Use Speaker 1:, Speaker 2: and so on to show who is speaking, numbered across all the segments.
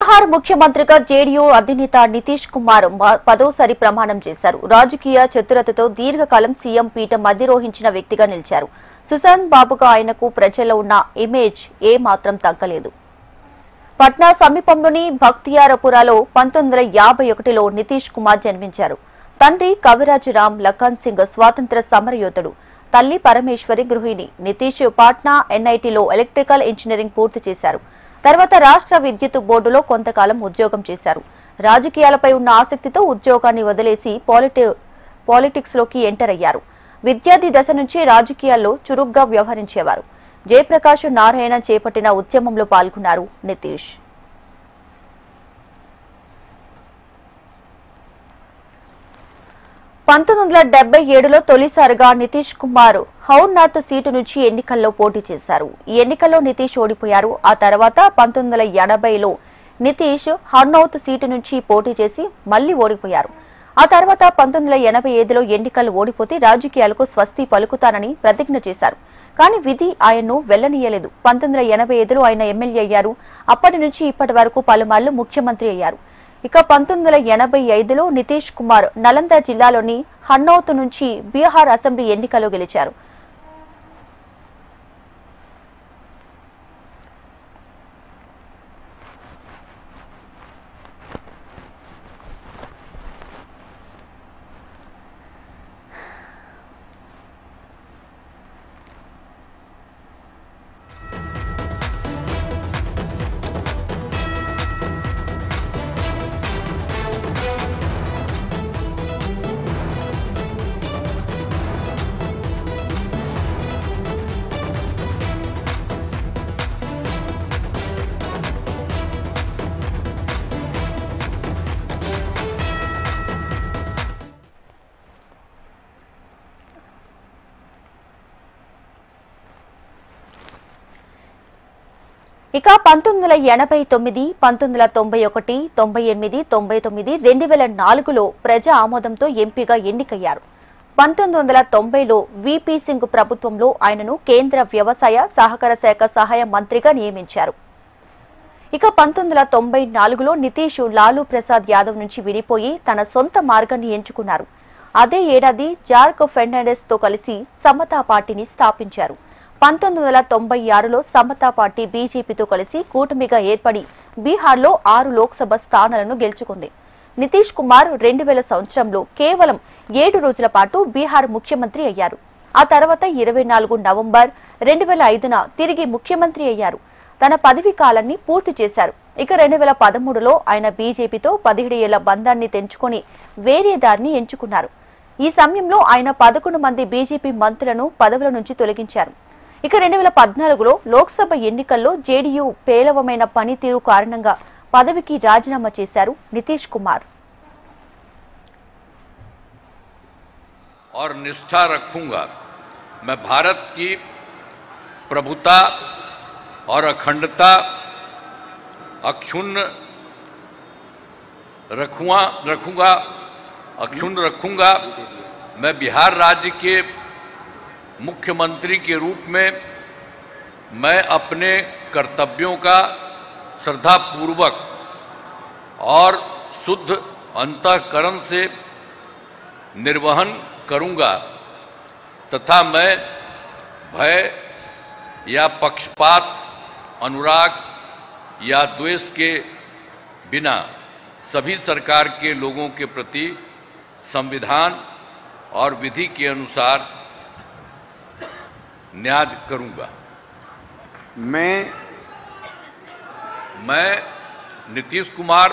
Speaker 1: బీహార్ ముఖ్యమంత్రిగా జేడీయూ అధినేత నితీష్ కుమార్ పదోసారి ప్రమాణం చేశారు. రాజకీయ చతురతతో దీర్ఘకాలం సీఎం పీఠం అధిరోహించిన వ్యక్తిగా నిలిచారు. సుశాంత్ బాబుగా ఆయనకు ప్రజల్లో ఉన్న ఇమేజ్ ఏమాత్రం తగ్గలేదు. పట్నా సమీపంలోని భక్తియారపురాలో 1951లో నితీష్ కుమార్ జన్మించారు. తండ్రి కవిరాజ్ రామ్ లఖన్ సింగ్ స్వాతంత్ర సమరయోధుడు, తల్లి పరమేశ్వరి గృహిణి. నితీష్ పాట్నా ఎన్ఐటీలో ఎలక్ట్రికల్ ఇంజనీరింగ్ పూర్తి చేశారు. తర్వాత రాష్ట్ర విద్యుత్ బోర్డులో కొంతకాలం ఉద్యోగం చేశారు. రాజకీయాలపై ఉన్న ఆసక్తితో ఉద్యోగాన్ని వదిలేసి పాలిటిక్స్ లోకి ఎంటర్ అయ్యారు. విద్యార్థి దశ నుంచి రాజకీయాల్లో చురుగ్గా వ్యవహరించేవారు. జయప్రకాష్ నారాయణ చేపట్టిన ఉద్యమంలో పాల్గొన్నారు నితీష్. 1977లో తొలిసారిగా నితీష్ కుమార్ హౌర్నాథ్ సీటు నుంచి ఎన్నికల్లో పోటీ చేశారు. ఈ ఎన్నికల్లో నితీష్ ఓడిపోయారు. ఆ తర్వాత 1980లో నితీష్ హర్నౌత్ సీటు నుంచి పోటీ చేసి మళ్లీ ఓడిపోయారు. ఆ తర్వాత 1985లో ఎన్నికల్లో ఓడిపోతే రాజకీయాలకు స్వస్తి పలుకుతానని ప్రతిజ్ఞ చేశారు. కానీ విధి ఆయన్ను వెళ్లనీయలేదు. 1985లో ఆయన ఎమ్మెల్యే అయ్యారు. అప్పటి నుంచి ఇప్పటి వరకు పలుమార్లు ముఖ్యమంత్రి అయ్యారు. ఇక 1985లో నితీష్ కుమార్ నలంద జిల్లాలోని హర్నౌత్ నుంచి బీహార్ అసెంబ్లీ ఎన్నికల్లో గెలిచారు. ఇక 1989, 1991, 98, 99, 2004లో ప్రజా ఆమోదంతో ఎంపీగా ఎన్నికయ్యారు. 1990లో వీపీ సింగ్ ప్రభుత్వంలో ఆయనను కేంద్ర వ్యవసాయ సహకార శాఖ సహాయ మంత్రిగా నియమించారు. ఇక 1994లో నితీష్ లాలూ ప్రసాద్ యాదవ్ నుంచి విడిపోయి తన సొంత మార్గాన్ని ఎంచుకున్నారు. అదే ఏడాది జార్ఖ్ ఫెర్నాండెస్ తో కలిసి సమతా పార్టీని స్థాపించారు. 1996లో సమతా పార్టీ బీజేపీతో కలిసి కూటమిగా ఏర్పడి బీహార్లో 6 లోక్సభ స్థానాలను గెలుచుకుంది. నితీష్ కుమార్ 2000 సంవత్సరంలో కేవలం 7 రోజుల పాటు బీహార్ ముఖ్యమంత్రి అయ్యారు. ఆ తర్వాత 24 నవంబర్ 2005న తిరిగి ముఖ్యమంత్రి అయ్యారు. తన పదవీ కాలాన్ని పూర్తి చేశారు. ఇక 2013లో ఆయన బీజేపీతో 17 ఏళ్ల బంధాన్ని తెంచుకొని వేరే దారిని ఎంచుకున్నారు. ఈ సమయంలో ఆయన 11 మంది బీజేపీ మంత్రులను పదవుల నుంచి తొలగించారు. ఇక 2014లో లోక్సభ ఎన్నికల్లో జేడీయూ పేలవమైన పనితీరు కారణంగా పదవికి రాజీనామా చేశారు నితీష్ కుమార్.
Speaker 2: और निष्ठा रखूंगा, मैं भारत की प्रभुता और अखंडता अक्षुण्ण रखूंगा। मैं बिहार राज्य के मुख्यमंत्री के रूप में मैं अपने कर्तव्यों का श्रद्धापूर्वक और शुद्ध अंतःकरण से निर्वहन करूंगा तथा मैं भय या पक्षपात, अनुराग या द्वेष के बिना सभी सरकार के लोगों के प्रति संविधान और विधि के अनुसार न्याय करूंगा। मैं नीतीश कुमार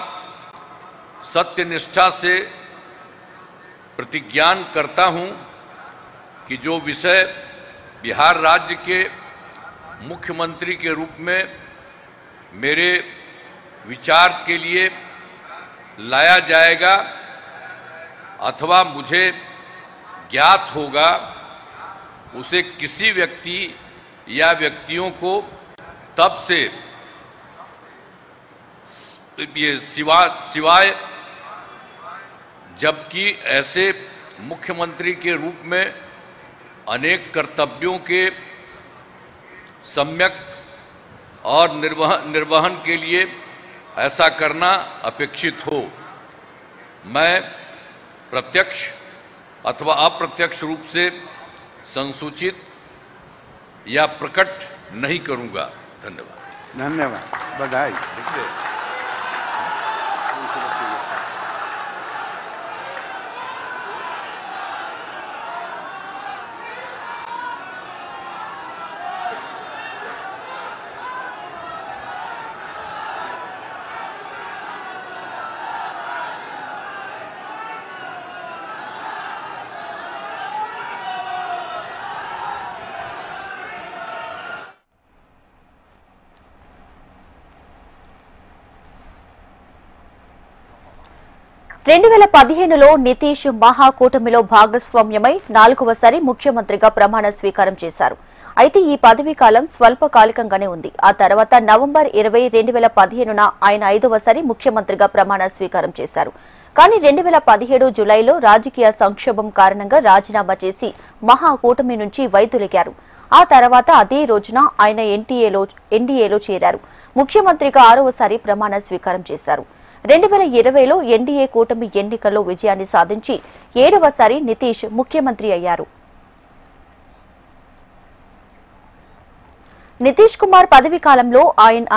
Speaker 2: सत्यनिष्ठा से प्रतिज्ञान करता हूं कि जो विषय बिहार राज्य के मुख्यमंत्री के रूप में मेरे विचार के लिए लाया जाएगा अथवा मुझे ज्ञात होगा, उसे किसी व्यक्ति या व्यक्तियों को तब से ये सिवाय जबकि ऐसे मुख्यमंत्री के रूप में अनेक कर्तव्यों के सम्यक और निर्वहन के लिए ऐसा करना अपेक्षित हो, मैं प्रत्यक्ष अथवा अप्रत्यक्ष रूप से संसूचित या प्रकट नहीं करूंगा। धन्यवाद।
Speaker 3: धन्यवाद, बधाई।
Speaker 1: రెండు 2015లో నితీష్ మహాకూటమిలో భాగస్వామ్యమై 4వసారి ముఖ్యమంత్రిగా ప్రమాణ స్వీకారం చేశారు. అయితే ఈ పదవీ కాలం స్వల్పకాలికంగానే ఉంది. ఆ తర్వాత నవంబర్ 20, 2015న ఆయన 5వసారి ముఖ్యమంత్రిగా ప్రమాణ స్వీకారం చేశారు. కానీ 2017 జూలైలో రాజకీయ సంక్షోభం కారణంగా రాజీనామా చేసి మహాకూటమి నుంచి వైదొలిగారు. ఆ తర్వాత అదే రోజున ఆయన ఎన్డీఏలో చేరారు. ముఖ్యమంత్రిగా 6వసారి ప్రమాణ స్వీకారం చేశారు. 2020లో ఎన్డీఏ కూటమి ఎన్నికల్లో విజయాన్ని సాధించి 7వసారి నితీష్ ముఖ్యమంత్రి అయ్యారు. నితీష్ కుమార్ పదవీ కాలంలో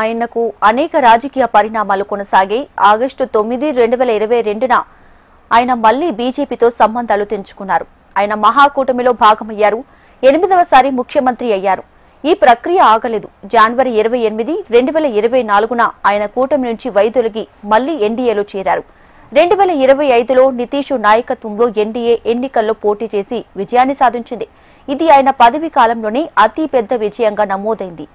Speaker 1: ఆయనకు అనేక రాజకీయ పరిణామాలు కొనసాగాయి. ఆగస్టు 9, 2022న ఆయన మళ్లీ బీజేపీతో సంబంధాలు తెంచుకున్నారు. ఆయన మహాకూటమిలో భాగమయ్యారు. 8వసారి ముఖ్యమంత్రి అయ్యారు. ఈ ప్రక్రియ ఆగలేదు. జనవరి 28, 2024న ఆయన కూటమి నుంచి వైదొలిగి మళ్లీ ఎన్డీఏలో చేరారు. 2025లో నితీష్ నాయకత్వంలో ఎన్డీఏ ఎన్నికల్లో పోటీ చేసి విజయాన్ని సాధించింది. ఇది ఆయన పదవీ కాలంలోనే అతి పెద్ద విజయంగా నమోదైంది.